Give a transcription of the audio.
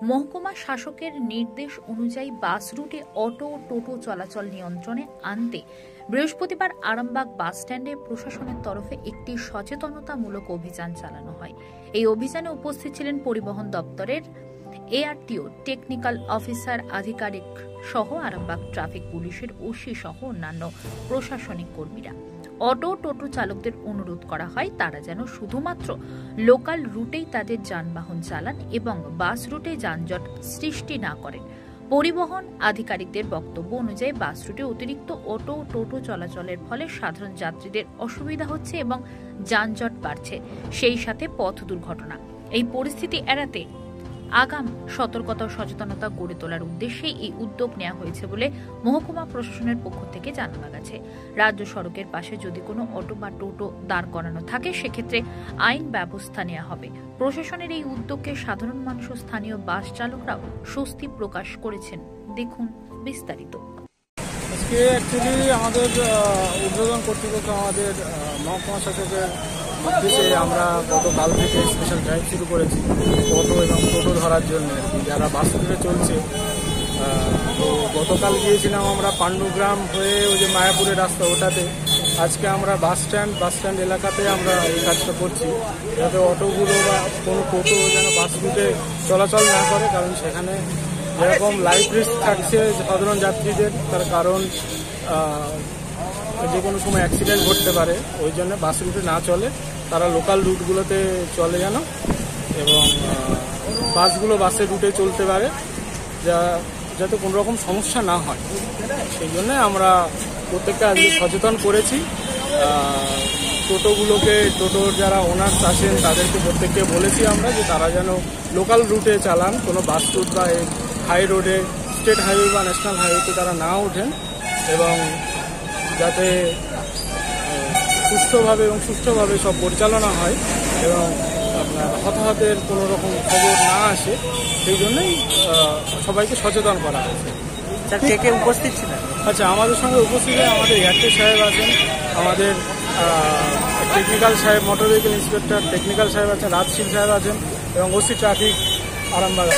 মহকুমা শাসকের নির্দেশ অনুযায়ী বাস রুটে অটো ও টোটো চলাচল নিয়ন্ত্রণে আনতে বৃহস্পতিবার আরামবাগ বাস স্ট্যান্ডে প্রশাসনের তরফে একটি সচেতনতামূলক অভিযান চালানো হয়। এই অভিযানে উপস্থিত ছিলেন পরিবহন দপ্তরের এআরটিও টেকনিক্যাল অফিসার আধিকারিক সহ আরামবাগ ট্রাফিক পুলিশের ওসি সহ অন্যান্য প্রশাসনিক কর্মীরা। অটো টোটো চালকদের অনুরোধ করা হয় তারা যেন শুধুমাত্র লোকাল রুটেই তাদের যানবাহন চালান এবং বাস রুটে যানজট সৃষ্টি না করেন। পরিবহন আধিকারিকদের বক্তব্য অনুযায়ী বাস রুটে অতিরিক্ত অটো ও টোটো চলাচলের ফলে সাধারণ যাত্রীদের অসুবিধা হচ্ছে এবং যানজট বাড়ছে, সেই সাথে পথ দুর্ঘটনা। এই পরিস্থিতি এড়াতে আগাম সতর্কতা ও সচেতনতা গড়ে তোলার উদ্দেশ্যে এই উদ্যোগ নেওয়া হয়েছে বলে মহকুমা প্রশাসনের পক্ষ থেকে জানানো গেছে। রাজ্য সড়কের পাশে যদি কোনো অটো বা টোটো দাঁড় করানো থাকে সেক্ষেত্রে আইন ব্যবস্থা নেওয়া হবে। প্রশাসনের এই উদ্যোগকে সাধারণ মানুষ ও স্থানীয় বাস চালকরাও স্বস্তি প্রকাশ করেছেন। দেখুন বিস্তারিত। আজকে অ্যাকচুয়ালি আমাদের উদ্বোধন কর্তৃপক্ষ আমাদের মহকুমা শাসকের উদ্দেশ্যে আমরা গতকাল থেকে স্পেশাল ড্রাইভ শুরু করেছি অটো এবং টোটো ধরার জন্য, যারা বাস রুটে চলছে। তো গতকাল গিয়েছিলাম আমরা পাণ্ডুগ্রাম হয়ে ওই যে মায়াপুরের রাস্তা ওটাতে। আজকে আমরা বাস স্ট্যান্ড এলাকাতে আমরা এই কাজটা করছি, যাতে অটোগুলো বা কোনো টোটো যেন বাস রুটে চলাচল না করে, কারণ সেখানে যেরকম লাইফ রিস্ক থাকছে সাধারণ যাত্রীদের, তার কারণ যে কোনো সময় অ্যাক্সিডেন্ট ঘটতে পারে। ওই জন্য বাস রুটে না চলে, তারা লোকাল রুটগুলোতে চলে যেন, এবং বাসগুলো বাসের রুটে চলতে পারে, যাতে কোনো রকম সমস্যা না হয়। সেই জন্য আমরা প্রত্যেকটা আজকে সচেতন করেছি। টোটোর যারা ওনার্স আছেন তাদেরকে প্রত্যেককে বলেছি আমরা যে তারা যেন লোকাল রুটে চালান, কোনো বাস রুট বা হাই রোডে, স্টেট হাইওয়ে বা ন্যাশনাল হাইওয়েতে তারা না ওঠেন, এবং যাতে সুষ্ঠুভাবে সব পরিচালনা হয় এবং আপনার হতাহতের কোনো রকম খবর না আসে, সেই জন্যই সবাইকে সচেতন করা হয়েছে। কে কে উপস্থিত ছিলেন? আচ্ছা, আমাদের সঙ্গে উপস্থিত আমাদের এয়ারটেল সাহেব আছেন, আমাদের টেকনিক্যাল সাহেব, মোটর ভেহিকেল ইন্সপেক্টর টেকনিক্যাল সাহেব আছেন, রাজশীল সাহেব আছেন, এবং ওসি ট্রাফিক আরামবাগ।